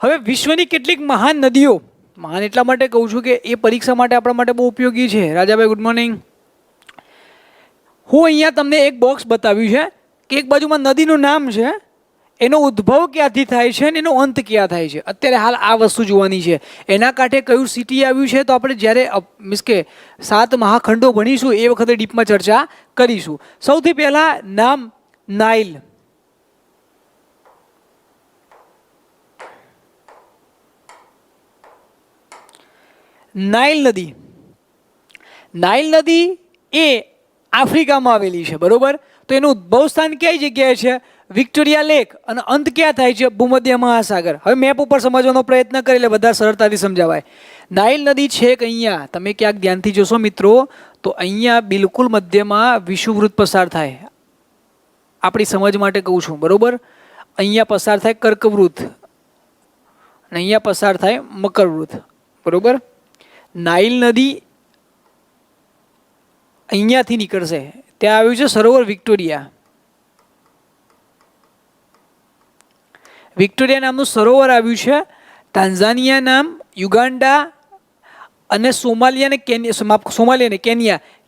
હવે વિશ્વની કેટલીક મહાન નદીઓ, મહાન એટલા માટે કહું છું કે એ પરીક્ષા માટે આપણા માટે બહુ ઉપયોગી છે. Rajabhai good morning. હું અહીંયા તમને એક બોક્સ બતાવ્યું છે કે એક બાજુમાં નદીનું નામ છે, એનો ઉદ્ભવ ક્યાંથી થાય છે અને એનો અંત ક્યાં થાય છે. અત્યારે હાલ આ વસ્તુ જોવાની છે. એના કાંઠે કયું સિટી આવ્યું છે તો આપણે જ્યારે મીન્સ કે 7 મહાખંડો ભણીશું એ વખતે ડીપમાં ચર્ચા કરીશું. સૌથી પહેલાં નામ નાઇલ. નાઇલ નદી. નાઇલ નદી એ આફ્રિકામાં આવેલી છે, બરોબર. તો એનું ઉદ્ભવ સ્થાન કઈ જગ્યાએ છે? Victoria lake. અને અંત ક્યાં થાય છે? ભૂમધ્ય મહાસાગર. હવે મેપ ઉપર સમજવાનો પ્રયત્ન કરી એટલે બધા સરળતાથી સમજાવાય. નાઇલ નદી છે કે અહીંયા તમે ક્યાંક ધ્યાનથી જોશો મિત્રો તો અહીંયા બિલકુલ મધ્યમાં વિષુવવૃત્ત પસાર થાય. આપણી સમજ માટે કહું છું, બરોબર. અહીંયા પસાર થાય કર્કવૃત્ત અને અહીંયા પસાર થાય મકરવૃત્ત, બરોબર. નાઇલ નદી અહીંયાથી નીકળશે. ત્યાં આવ્યું છે સરોવર વિક્ટોરિયા. વિક્ટોરિયા નામનું સરોવર આવ્યું છે. ટાન્ઝાનિયા નામ, યુગાન્ડા અને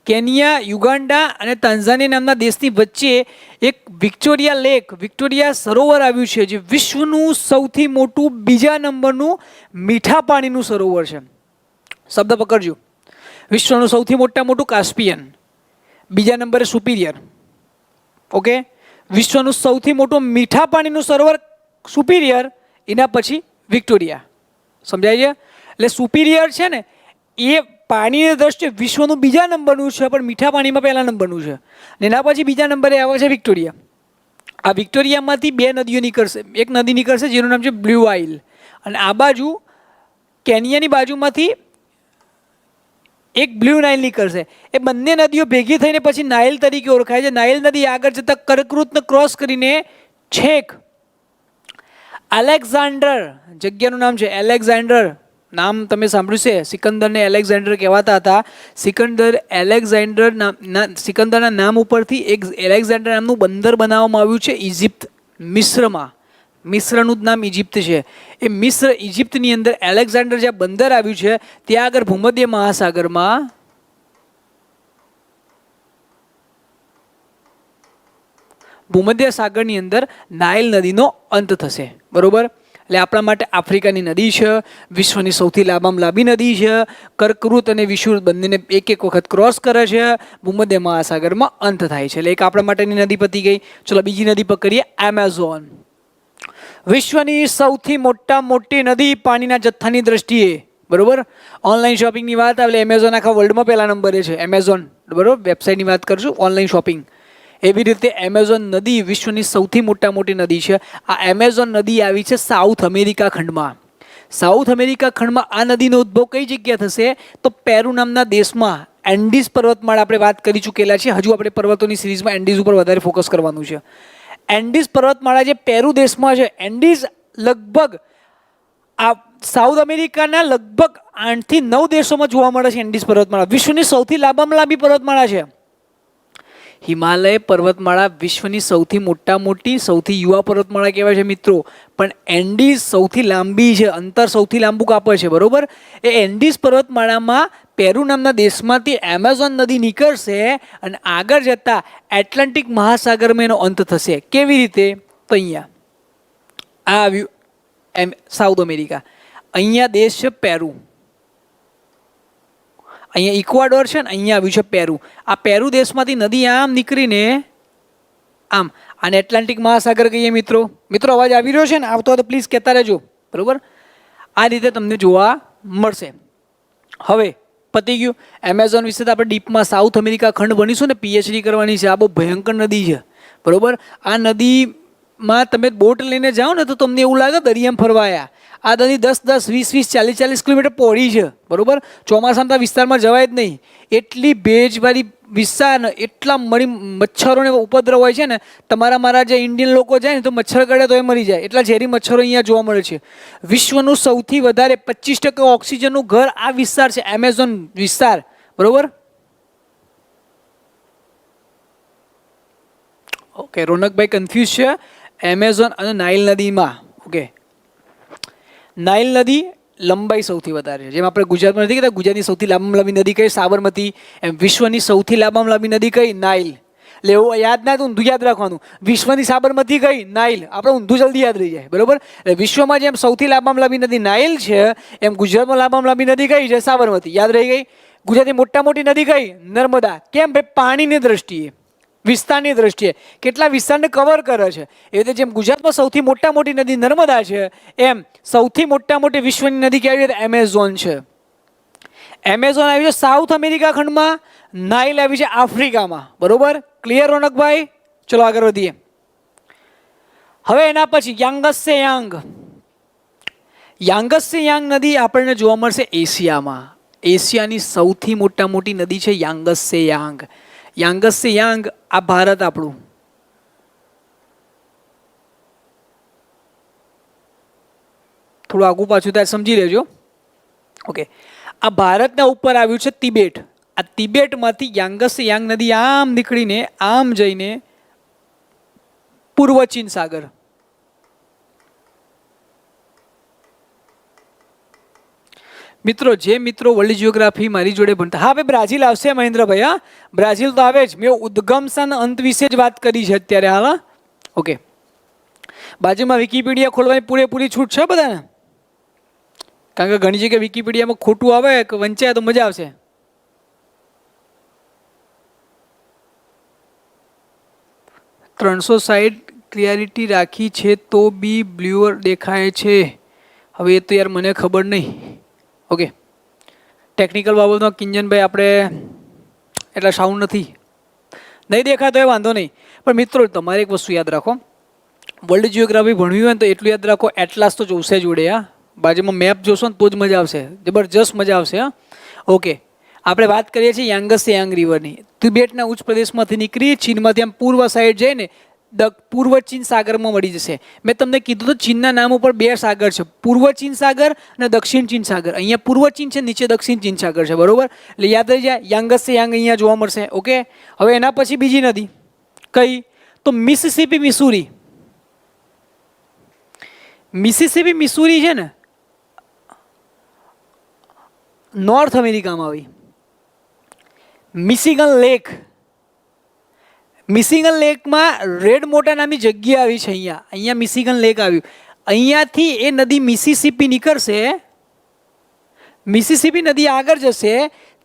કેનિયા, યુગાન્ડા અને તાન્ઝાનિયા નામના દેશની વચ્ચે એક વિક્ટોરિયા લેક, વિક્ટોરિયા સરોવર આવ્યું છે, જે વિશ્વનું સૌથી મોટું બીજા નંબરનું મીઠા પાણીનું સરોવર છે. શબ્દ પકડજો. વિશ્વનું સૌથી મોટું કાસ્પિયન, બીજા નંબરે સુપિરિયર. ઓકે. વિશ્વનું સૌથી મોટું મીઠા પાણીનું સરોવર સુપિરિયર, એના પછી વિક્ટોરિયા. સમજાય છે? એટલે સુપિરિયર છે ને એ પાણીની દ્રષ્ટિએ વિશ્વનું બીજા નંબરનું છે, પણ મીઠા પાણીમાં પહેલા નંબરનું છે. અને એના પછી બીજા નંબરે આવે છે વિક્ટોરિયા. આ વિક્ટોરિયામાંથી 2 નદીઓ નીકળશે. એક નદી નીકળશે જેનું નામ છે બ્લુ આઇલ, અને આ બાજુ કેનિયાની બાજુમાંથી એક બ્લુ નાઇલ નીકળશે. એ બંને નદીઓ ભેગી થઈને પછી નાઇલ તરીકે ઓળખાય છે. નાઇલ નદી આગળ જતા કર્કવૃત્તને ક્રોસ કરીને છેક એલેક્ઝાન્ડર, જગ્યાનું નામ છે એલેક્ઝાન્ડર, નામ તમે સાંભળ્યું છે. સિકંદરને એલેક્ઝાન્ડર કહેવાતા હતા. સિકંદરના નામ ઉપરથી એક એલેક્ઝાન્ડર નામનું બંદર બનાવવામાં આવ્યું છે ઇજિપ્ત, મિસ્રમાં. મિસ્રનું જ નામ ઇજિપ્ત છે. એ મિસ્ર ઇજિપ્તની અંદર એલેક્ઝાન્ડર જ્યાં બંદર આવ્યું છે ત્યાં આગળ ભૂમધ્ય મહાસાગરમાં ભૂમધ્ય સાગરની અંદર નાઇલ નદીનો અંત થશે, બરોબર. એટલે આપણા માટે આફ્રિકાની નદી છે, વિશ્વની સૌથી લાંબામાં લાંબી નદી છે. કર્કવૃત્ત અને વિષુવવૃત્ત બંનેને એક વખત ક્રોસ કરે છે, ભૂમધ્ય મહાસાગરમાં અંત થાય છે. એટલે એક આપણા માટેની નદી પતી ગઈ. ચલો બીજી નદી પકડીએ, એમેઝોન. વિશ્વની સૌથી મોટી નદી પાણીના જથ્થાની દ્રષ્ટિએ, બરોબર. ઓનલાઈન શોપિંગની વાત આવે એમેઝોન આખા વર્લ્ડમાં પહેલા નંબરે છે. એમેઝોન, બરોબર. વેબસાઇટની વાત કરશું, ઓનલાઈન શોપિંગ. એવી રીતે એમેઝોન નદી વિશ્વની સૌથી મોટી નદી છે. આ એમેઝોન નદી આવી છે સાઉથ અમેરિકા ખંડમાં. સાઉથ અમેરિકા ખંડમાં આ નદીનો ઉદ્ભવ કઈ જગ્યા થશે તો પેરુ નામના દેશમાં એન્ડીઝ પર્વતમાળા આપણે વાત કરી ચૂકેલા છે. હજુ આપણે પર્વતોની સિરીઝમાં એન્ડીઝ ઉપર વધારે ફોકસ કરવાનું છે. એન્ડીઝ પર્વતમાળા જે પેરુ દેશમાં છે, એન્ડીઝ લગભગ આ સાઉથ અમેરિકાના લગભગ 8 થી 9 દેશોમાં જોવા મળે છે. એન્ડીઝ પર્વતમાળા વિશ્વની સૌથી લાંબામાં લાંબી પર્વતમાળા છે. હિમાલય પર્વતમાળા વિશ્વની સૌથી મોટી સૌથી યુવા પર્વતમાળા કહેવાય છે મિત્રો. પણ એન્ડીઝ સૌથી લાંબી છે, અંતર સૌથી લાંબુ કાપે છે, બરોબર. એ એન્ડીઝ પર્વતમાળામાં પેરુ નામના દેશમાંથી એમેઝોન નદી નીકળશે અને આગળ જતા એટલાન્ટિક મહાસાગરમાં એનો અંત થશે. કેવી રીતે? તો અહીંયા આ આવ્યું સાઉથ અમેરિકા, અહીંયા દેશ છે પેરુ, અહીંયા ઇક્વાડોર છે ને અહીંયા આવ્યું છે પેરુ. આ પેરુ દેશમાંથી નદી આમ નીકળીને આમ આને એટલાન્ટિક મહાસાગર કહીએ મિત્રો. મિત્રો અવાજ આવી રહ્યો છે ને? આવતો તો પ્લીઝ કહેતા રહેજો, બરોબર. આ રીતે તમને જોવા મળશે. હવે પતી ગયું એમેઝોન વિશે. તો આપણે ડીપમાં સાઉથ અમેરિકા ખંડ ભણીશું ને, પીએચડી કરવાની છે. આ બહુ ભયંકર નદી છે, બરોબર. આ નદીમાં તમે બોટ લઈને જાઓ ને તો તમને એવું લાગે દરિયામાં ફરવાયા. આ નદી 10, 20, 40 કિલોમીટર પહોળી છે, બરોબર. ચોમાસાના વિસ્તારમાં જવાય જ નહીં. એટલી ભેજવાળી વિસ્તાર, એટલા મચ્છરોને ઉપદ્રવ હોય છે ને. મારા જે ઇન્ડિયન લોકો જાય ને તો મચ્છર કરડે તો એ મરી જાય, એટલા ઝેરી મચ્છરો અહીંયા જોવા મળે છે. વિશ્વનું સૌથી વધારે 25% ઓક્સિજનનું ઘર આ વિસ્તાર છે, એમેઝોન વિસ્તાર, બરોબર. ઓકે, રોનકભાઈ કન્ફ્યુઝ છે એમેઝોન અને નાઇલ નદીમાં. ઓકે, નાઇલ નદી લંબાઈ સૌથી વધારે છે. જેમ આપણે ગુજરાતમાં નથી કહેતા ગુજરાતની સૌથી લાંબામાં લાંબી નદી કઈ સાબરમતી, એમ વિશ્વની સૌથી લાંબામાં લાંબી નદી કઈ નાઇલ. એટલે એવું યાદ ના ઊંધું યાદ રાખવાનું. વિશ્વની સાબરમતી કઈ નાઇલ, આપણે ઊંધું જલ્દી યાદ રહી જાય. બરોબર. એટલે વિશ્વમાં જેમ સૌથી લાંબામાં લાંબી નદી નાઇલ છે, એમ ગુજરાતમાં લાંબામાં લાંબી નદી કઈ છે? સાબરમતી. યાદ રહી ગઈ. ગુજરાતની મોટા મોટી નદી કઈ? નર્મદા. કેમ ભાઈ? પાણીની દ્રષ્ટિએ, વિસ્તારની દ્રષ્ટિએ કેટલા વિસ્તારને કવર કરે છે. એ રીતે જેમ ગુજરાતમાં સૌથી મોટા મોટી નદી નર્મદા છે, એમ સૌથી મોટા મોટી વિશ્વની નદી કઈ આવી? એમેઝોન છે. એમેઝોન આવી છે સાઉથ અમેરિકા ખંડમાં, નાઇલ આવી છે આફ્રિકામાં. બરોબર. ક્લિયર રોનકભાઈ? ચલો આગળ વધીએ. હવે એના પછી યાંગસ્સે યાંગ. યાંગસ્સે યાંગ નદી આપણને જોવા મળશે એશિયામાં. એશિયાની સૌથી મોટી નદી છે યાંગસ્સે યાંગ. યાંગસ્સે યાંગ આ ભારત આપણું. થોડું આગું પાછું ત્યારે સમજી લેજો. ઓકે. આ ભારતના ઉપર આવ્યું છે તિબેટ. આ તિબેટમાંથી યાંગસ્સે યાંગ નદી આમ નીકળીને આમ જઈને પૂર્વ ચીન સાગર. મિત્રો જે મિત્રો વર્લ્ડ જીઓગ્રાફી મારી જોડે ભણતા, હા ભાઈ બ્રાઝિલ આવશે મહેન્દ્રભાઈ. હા બ્રાઝિલ તો આવે જ. મેં ઉદ્ગમ સ્થાન અંત વિશે જ વાત કરી છે અત્યારે હાલ. ઓકે. બાજુમાં વિકીપીડિયા ખોલવાની પૂરેપૂરી છૂટ છે બધાને, કારણ કે ઘણી જગ્યાએ વિકીપીડિયામાં ખોટું આવે કે વંચાય તો મજા આવશે. .360 ક્લિયરિટી રાખી છે તો બી બ્લ્યુઅર દેખાય છે. હવે એ તો યાર મને ખબર નહીં. ઓકે. ટેકનિકલ બાબતમાં કિંજનભાઈ આપણે એટલા સાઉન્ડ નથી, નહીં દેખાતો એ વાંધો નહીં. પણ મિત્રો તમારે એક વસ્તુ યાદ રાખો, વર્લ્ડ જીઓગ્રાફી ભણવી હોય ને તો એટલું યાદ રાખો, એટલાસ તો જોશે જોડે. હા બાજુમાં મેપ જોશો ને તો જ મજા આવશે, જબરજસ્ત મજા આવશે. હા ઓકે. આપણે વાત કરીએ છીએ યાંગસ્સે યાંગ રિવરની. તિબેટના ઉચ્ચ પ્રદેશમાંથી નીકળી ચીનમાંથી આમ પૂર્વ સાઈડ જઈને પૂર્વ ચીન સાગરમાં મળી જશે. મેં તમને કીધું તો ચીનના નામ ઉપર બે સાગર છે, પૂર્વ ચીન સાગર અને દક્ષિણ ચીન સાગર. અહીંયા પૂર્વ ચીન છે, નીચે દક્ષિણ ચીન સાગર છે. બરોબર. એટલે યાદ રહી જાય, યાંગસ્સે યાંગ અહીંયા જોવા મળશે. ઓકે. હવે એના પછી બીજી નદી કઈ? તો મિસિસિપી મિસુરી. મિસિસિપી મિસુરી છે ને નોર્થ અમેરિકામાં આવી. Michigan lake. મિશિગન લેકમાં રેડ મોટા નામની જગ્યા આવી છે. અહીંયા મિશિગન લેક આવ્યું. અહીંયાથી એ નદી મિસિસિપી નીકળશે, મિસિસિપી નદી આગળ જશે,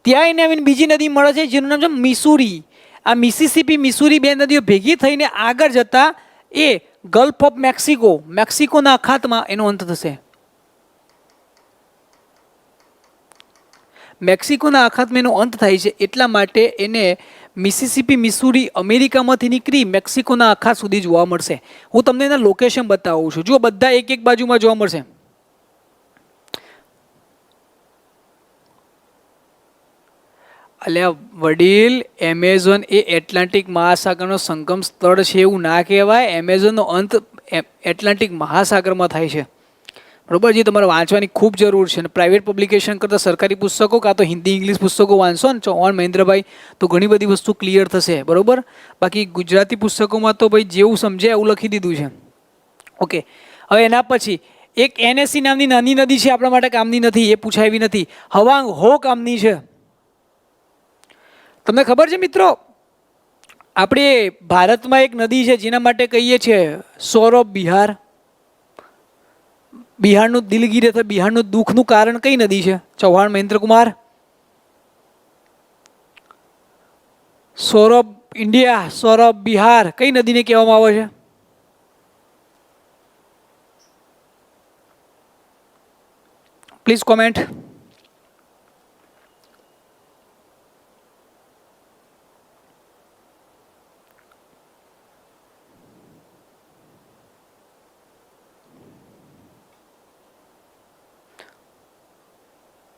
ત્યાં એને આવીને બીજી નદી મળે છે જેનું નામ છે મિસુરી. આ મિસિસિપી મિસુરી બે નદીઓ ભેગી થઈને આગળ જતા એ ગલ્ફ ઓફ મેક્સિકો, મેક્સિકોના અખાતમાં એનો અંત થશે. મેક્સિકોના અખાતમાં એનો અંત થાય છે, એટલા માટે એને મિસિસિપી મિસુરી અમેરિકામાંથી નીકળી મેક્સિકોના અખાત સુધી જોવા મળશે. હું તમને એના લોકેશન બતાવું છું. જો બધા એક એક બાજુમાં જોવા મળશે. અલ્યા વડીલ, એમેઝોન એ એટલાન્ટિક મહાસાગરનો સંગમ સ્થળ છે એવું ના કહેવાય. એમેઝોનનો અંત એટલાન્ટિક મહાસાગરમાં થાય છે. બરોબર. જે તમારે વાંચવાની ખૂબ જરૂર છે. અને પ્રાઇવેટ પબ્લિકેશન કરતાં સરકારી પુસ્તકો કાં તો હિન્દી ઇંગ્લિશ પુસ્તકો વાંચો ને ચૌહાણ મહેન્દ્રભાઈ, તો ઘણી બધી વસ્તુ ક્લિયર થશે. બરોબર. બાકી ગુજરાતી પુસ્તકોમાં તો ભાઈ જેવું સમજે એવું લખી દીધું છે. ઓકે. હવે એના પછી એક એનએસસી નામની નાની નદી છે, આપણા માટે કામની નથી, એ પૂછાય એવી નથી. હવાંગ હો કામની છે. તમને ખબર છે મિત્રો, આપણે ભારતમાં એક નદી છે જેના માટે કહીએ છીએ સોર ઓફ બિહાર. બિહારનું દિલગીર અથવા બિહારનું દુઃખનું કારણ કઈ નદી છે? Chauhan Mahendrakumar. Sorrow of India, sorrow of Bihar કઈ નદીને કહેવામાં આવે છે? Please comment.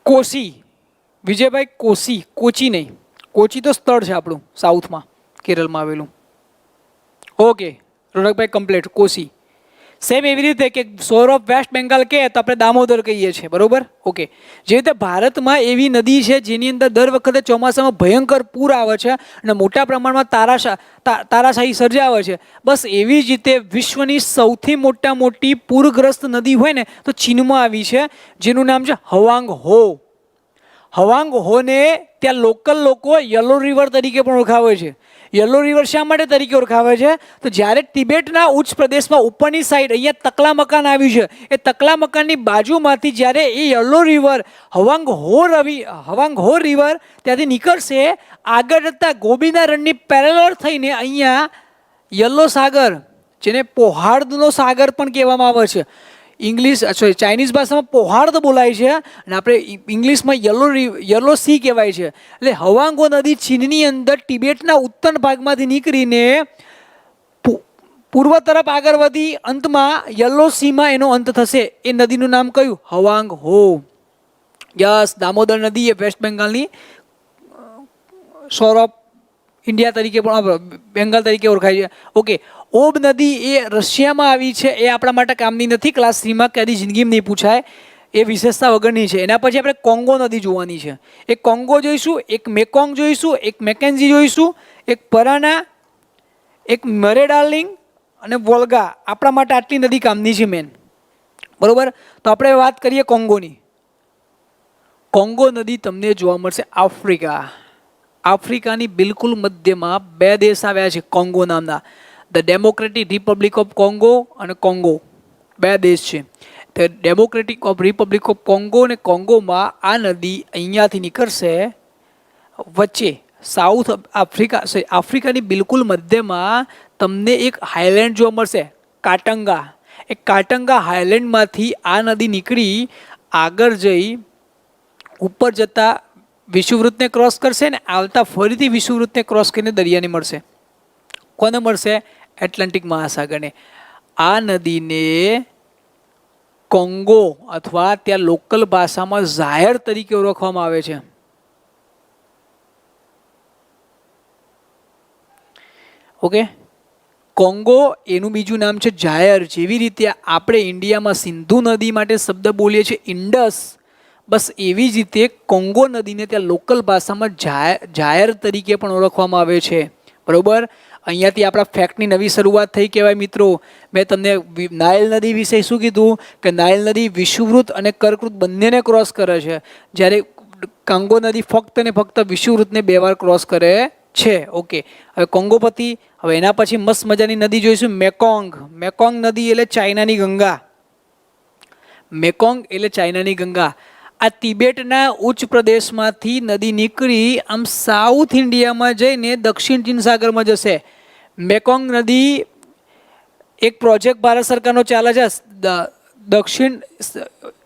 કોસી. વિજયભાઈ કોસી, કોચી નહીં. કોચી તો સ્થળ છે આપણું સાઉથમાં, કેરળમાં આવેલું. Okay Ronakbhai complete. Kosi. Same એવી રીતે કે સોર ઓફ વેસ્ટ બેંગાલ કહે તો આપણે દામોદર કહીએ છીએ, બરોબર. ઓકે, જે રીતે ભારતમાં એવી નદી છે જેની અંદર દર વખતે ચોમાસામાં ભયંકર પૂર આવે છે અને મોટા પ્રમાણમાં તારાશાહી સર્જાવે છે, બસ એવી જ રીતે વિશ્વની સૌથી મોટી પૂરગ્રસ્ત નદી હોય ને તો ચીનમાં આવી છે, જેનું નામ છે હવાંગ હો. હવાંગ હોને ત્યાં લોકલ લોકો યલો રિવર તરીકે પણ ઓળખાવે છે. યલો રિવર શા માટે તરીકે ઓળખાવે છે? તો જ્યારે તિબેટના ઉચ્ચ પ્રદેશમાં ઉપરની સાઈડ અહીંયા તકલા મકાન આવ્યું છે, એ તકલા મકાનની બાજુમાંથી જ્યારે એ યલો રિવર હવાંગ હો રિવર ત્યાંથી નીકળશે, આગળ જતા ગોબીના રણની પેરેલલ થઈને અહીંયા યલો સાગર, જેને પોહાર્દનો સાગર પણ કહેવામાં આવે છે, ચાઇનીઝ ભાષામાં પોહાર્દ બોલાય છે અને આપણે ઇંગ્લિશમાં યલો સી કહેવાય છે. એટલે હવાંગો નદી ચીનની અંદર તિબેટના ઉત્તર ભાગમાંથી નીકળીને પૂર્વ તરફ આગળ વધી અંતમાં યલો સીમાં એનો અંત થશે. એ નદીનું નામ કયું? હવાંગ હો. યસ, દામોદર નદી એ વેસ્ટ બેંગાલની સોર ઓફ ઇન્ડિયા તરીકે પણ બેંગાલ તરીકે ઓળખાય છે. ઓકે, ઓબ નદી એ રશિયામાં આવી છે, એ આપણા માટે કામની નથી, ક્લાસ 3માં કદી જિંદગીમાં નહીં પૂછાય, એ વિશેષતા વગરની છે. એના પછી આપણે કોંગો નદી જોવાની છે. એક કોંગો જોઈશું, એક મેકોંગ જોઈશું, એક મેકેન્ઝી જોઈશું, એક પરાના, એક મરે ડાર્લિંગ અને વોલ્ગા. આપણા માટે આટલી નદી કામની છે મેન, બરોબર. તો આપણે વાત કરીએ કોંગોની. કોંગો નદી તમને જોવા મળશે આફ્રિકાની બિલકુલ મધ્યમાં. બે દેશ આવ્યા છે કોંગો નામના, the democratic Republic of Congo અને કોંગો, બે દેશ છે. તો ડેમોક્રેટિક રિપબ્લિક ઓફ કોંગો અને કોંગોમાં આ નદી અહીંયાથી નીકળશે, વચ્ચે સાઉથ આફ્રિકાની બિલકુલ મધ્યમાં તમને એક હાઈલેન્ડ જોવા મળશે, કાટંગા. એ કાટંગા હાઈલેન્ડમાંથી આ નદી નીકળી આગળ જઈ ઉપર જતા વિષુવવૃત્તને ક્રોસ કરશે ને આવતા ફરીથી વિષુવવૃત્તને ક્રોસ કરીને દરિયાને મળશે. કોને મળશે? એટલાન્ટિક મહાસાગરને. આ નદીને કોંગો અથવા ત્યાં લોકલ ભાષામાં ઝાયર તરીકે ઓળખવામાં આવે છે. ઓકે, કોંગો એનું બીજું નામ છે ઝાયર. જેવી રીતે આપણે ઇન્ડિયામાં સિંધુ નદી માટે શબ્દ બોલીએ છીએ ઇન્ડસ, બસ એવી જ રીતે કોંગો નદીને ત્યાં લોકલ ભાષામાં ઝાયર તરીકે પણ ઓળખવામાં આવે છે, બરોબર. અહીંયાથી આપણા ફેક્ટની નવી શરૂઆત થઈ કહેવાય મિત્રો. મેં તમને નાઇલ નદી વિશે શું કીધું કે નાઇલ નદી વિષુવવૃત્ત અને કર્કવૃત્ત બંનેને ક્રોસ કરે છે, જ્યારે કોંગો નદી ફક્ત ને ફક્ત વિષુવવૃત્તને 2 વાર ક્રોસ કરે છે. ઓકે, હવે કોંગો પતિ. હવે એના પછી મસ્ત મજાની નદી જોઈશું, મેકોંગ. મેકોંગ નદી એટલે ચાઇનાની ગંગા. મેકોંગ એટલે ચાઇનાની ગંગા. આ તિબેટના ઉચ્ચ પ્રદેશમાંથી નદી નીકળી આમ સાઉથ ઇન્ડિયામાં જઈને દક્ષિણ ચીન સાગરમાં જશે. મેકોંગ નદી એક પ્રોજેક્ટ ભારત સરકારનો ચાલે છે, દક્ષિણ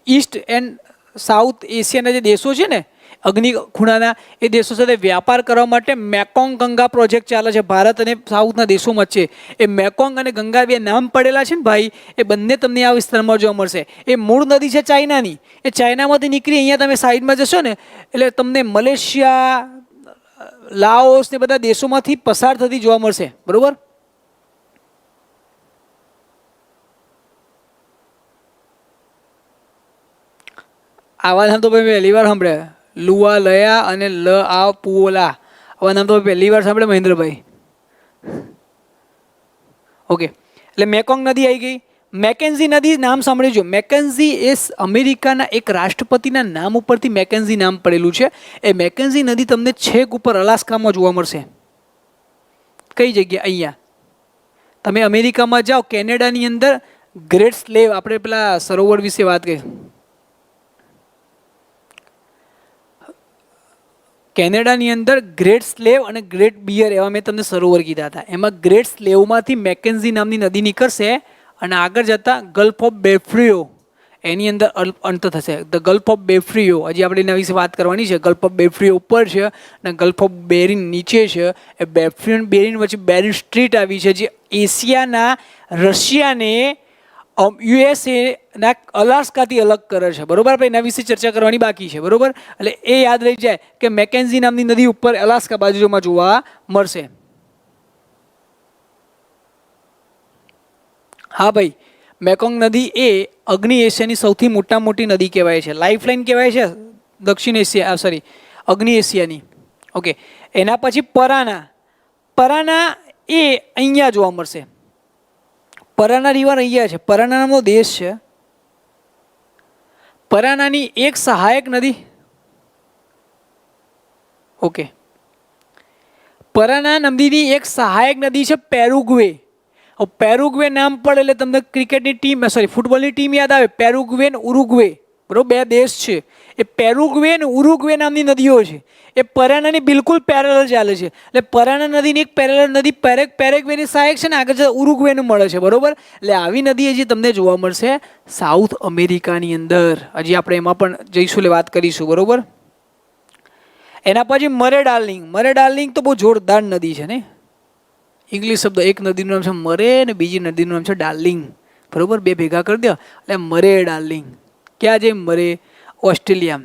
ઈસ્ટ એન્ડ સાઉથ એશિયાના જે દેશો છે ને અગ્નિ ખૂણાના, એ દેશો સાથે વ્યાપાર કરવા માટે મેકોંગ ગંગા પ્રોજેક્ટ ચાલે છે ભારત અને સાઉથના દેશોમાં છે. એ મેકોંગ અને ગંગા બે નામ પડેલા છે ને ભાઈ, એ બંને તમને આ વિસ્તારમાં જોવા મળશે. એ મૂળ નદી છે ચાઇનાની, એ ચાઇનામાંથી નીકળી અહીંયા તમે સાઈડમાં જશો ને એટલે તમને મલેશિયા, લાઓસ ને બધા દેશોમાંથી પસાર થતી જોવા મળશે, બરોબર. આવા નામ તો ભાઈ પહેલી વાર સાંભળ્યા, લુઆ લયા અને લ આ પુઓલા. આવા નામ તો પહેલી વાર સાંભળે મહેન્દ્રભાઈ. ઓકે, એટલે મેકોંગ નદી આવી ગઈ. મેકેન્ઝી નદી નામ સાંભળીજો. મેકેન્ઝી એ અમેરિકાના એક રાષ્ટ્રપતિના નામ ઉપરથી મેકેન્ઝી નામ પડેલું છે. એ મેકેન્ઝી નદી તમને છેક ઉપર અલાસ્કામાં જોવા મળશે. કઈ જગ્યા? અહીંયા તમે અમેરિકામાં જાઓ, કેનેડાની અંદર ગ્રેટ સ્લેવ, આપણે પેલા સરોવર વિશે વાત કરી, કેનેડાની અંદર ગ્રેટ સ્લેવ અને ગ્રેટ બિયર એવા મેં તમને સરોવર કીધા હતા. એમાં ગ્રેટ સ્લેવમાંથી મેકેન્ઝી નામની નદી નીકળશે અને આગળ જતા ગલ્ફ ઓફ બેફ્રિયો એની અંદર અંત થશે. ધ ગલ્ફ ઓફ બેફ્રિયો, હજી આપણે એના વિશે વાત કરવાની છે. ગલ્ફ ઓફ બેફ્રિયો ઉપર છે અને ગલ્ફ ઓફ બેરિન નીચે છે. એ બેફ્રિયો બેરિન વચ્ચે બેરિન સ્ટ્રીટ આવી છે, જે એશિયાના રશિયાને યુએસએ ના અલાસ્કાથી અલગ કરે છે, બરોબર. આપણે એના વિશે ચર્ચા કરવાની બાકી છે, બરોબર. એટલે એ યાદ રહી જાય કે મેકેન્ઝી નામની નદી ઉપર અલાસ્કા બાજુમાં જોવા મળશે. હા ભાઈ, મેકોંગ નદી એ અગ્નિ એશિયાની સૌથી મોટી નદી કહેવાય છે. લાઇફલાઇન કહેવાય છે દક્ષિણ એશિયા, સોરી, અગ્નિ એશિયાની. ઓકે, એના પછી પરાના. પરાના એ અહીંયા જોવા મળશે. પરાના રિવર અહીંયા છે. પરાના નામનો દેશ છે. પરાનાની એક સહાયક નદી, ઓકે, પરાના નદીની એક સહાયક નદી છે પેરુગ્વે. પેરુગ્વે નામ પડે એટલે તમને ક્રિકેટની ટીમ, સોરી, ફૂટબોલની ટીમ યાદ આવે. પેરુગ્વે ને ઉરુગ્વે, બરોબર, બે દેશ છે. એ પેરુગ્વે ને ઉરુગ્વે નામની નદીઓ છે. એ પરાનાની બિલકુલ પેરેલલ ચાલે છે. એટલે પરાના નદીની એક પેરેલલ નદી પેરેગ્વેની સહાયક છે ને આગળ જતા ઉરુગ્વેનું મળે છે, બરોબર. એટલે આવી નદી હજી તમને જોવા મળશે સાઉથ અમેરિકાની અંદર. હજી આપણે એમાં પણ જઈશું, એટલે વાત કરીશું, બરોબર. એના પછી મરે ડાર્લિંગ. મરે ડાર્લિંગ તો બહુ જોરદાર નદી છે ને. ઇંગ્લિશ શબ્દ, એક નદીનું નામ છે મરે અને બીજી નદીનું નામ છે ડાર્લિંગ, બરોબર. બે ભેગા કરી દો એટલે મરે ડાર્લિંગ. ક્યાં છે મરે? ઓસ્ટ્રેલિયા.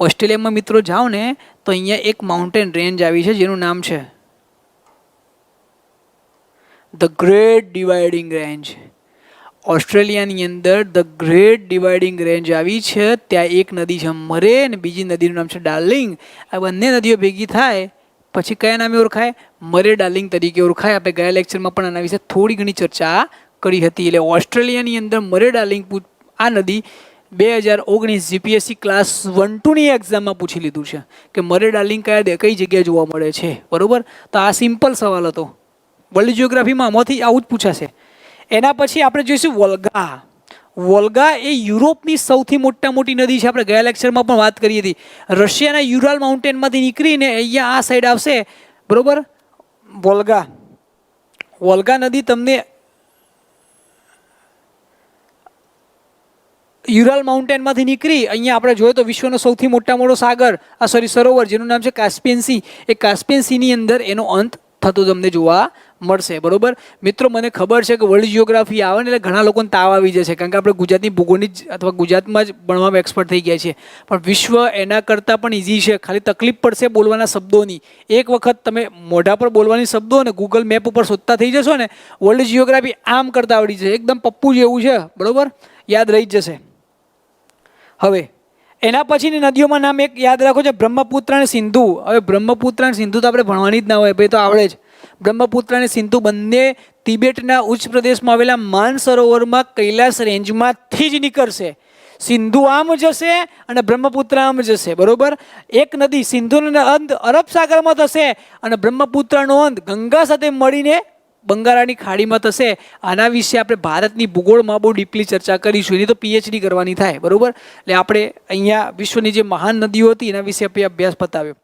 ઓસ્ટ્રેલિયામાં મિત્રો જાઓ ને તો અહીંયા એક માઉન્ટેન રેન્જ આવી છે જેનું નામ છે ધ ગ્રેટ ડિવાઇડિંગ રેન્જ. ઓસ્ટ્રેલિયાની અંદર ધ ગ્રેટ ડિવાઇડિંગ રેન્જ આવી છે. ત્યાં એક નદી છે મરે અને બીજી નદીનું નામ છે ડાર્લિંગ. આ બંને નદીઓ ભેગી થાય પછી કયા નામે ઓળખાય? મરે ડાર્લિંગ તરીકે ઓળખાય. આપણે ગયા લેક્ચરમાં પણ આના વિશે થોડી ઘણી ચર્ચા કરી હતી. એટલે ઓસ્ટ્રેલિયાની અંદર મરે ડાર્લિંગ આ નદી 2019 જીપીએસસી ક્લાસ 1-2ની એક્ઝામમાં પૂછી લીધું છે કે મરે ડાર્લિંગ કઈ જગ્યાએ જોવા મળે છે, બરોબર. તો આ સિમ્પલ સવાલ હતો. વર્લ્ડ જિયોગ્રાફીમાં આમાંથી આવું જ પૂછાશે. એના પછી આપણે જોઈશું વોલ્ગા. વોલ્ગા એ યુરોપની સૌથી મોટી નદી છે. આપણે ગયા લેક્ચરમાં પણ વાત કરી હતી. રશિયાના યુરાલ માઉન્ટેનમાંથી નીકળીને અહીંયા આ સાઈડ આવશે, બરોબર. વોલ્ગા. વોલ્ગા નદી તમને યુરાલ માઉન્ટેનમાંથી નીકળી અહીંયા આપણે જોઈએ તો વિશ્વનો સૌથી મોટો સાગર, સરોવર જેનું નામ છે કાસ્પિયન સી. એ કાસ્પિયન સીની અંદર એનો અંત થતો તમને જોવા મળશે, બરોબર. મિત્રો, મને ખબર છે કે વર્લ્ડ જિયોગ્રાફી આવે ને એટલે ઘણા લોકોને તાવ આવી જશે, કારણ કે આપણે ગુજરાતની ભૂગોળની જ અથવા ગુજરાતમાં જ ભણવામાં એક્સપર્ટ થઈ ગયા છે. પણ વિશ્વ એના કરતાં પણ ઇઝી છે. ખાલી તકલીફ પડશે બોલવાના શબ્દોની. એક વખત તમે મોઢા પર બોલવાની શબ્દો અને ગૂગલ મેપ ઉપર શોધતા થઈ જશો ને, વર્લ્ડ જિયોગ્રાફી આમ કરતાં આવડી જશે. એકદમ પપ્પુ જેવું છે, બરોબર, યાદ રહી જ જશે. હવે એના પછીની નદીઓમાં નામ એક યાદ રાખો છે, બ્રહ્મપુત્ર અને સિંધુ. હવે બ્રહ્મપુત્ર અને સિંધુ તો આપણે ભણવાની જ ના હોય, ભાઈ, તો આવડે જ. બ્રહ્મપુત્ર અને સિંધુ બંને તિબેટના ઉચ્ચ પ્રદેશમાં આવેલા માનસરોવરમાં કૈલાસ રેન્જમાંથી જ નીકળશે. સિંધુ આમ જશે અને બ્રહ્મપુત્ર આમ જશે, બરોબર. એક નદી સિંધુનો અંત અરબ સાગરમાં થશે અને બ્રહ્મપુત્રનો અંત ગંગા સાથે મળીને બંગાળાની ખાડીમાં થશે. આના વિશે આપણે ભારતની ભૂગોળમાં બહુ ડીપલી ચર્ચા કરીશું. એની તો પીએચડી કરવાની થાય, બરોબર. એટલે આપણે અહીંયા વિશ્વની જે મહાન નદીઓ હતી એના વિશે આપણે અભ્યાસ બતાવ્યો.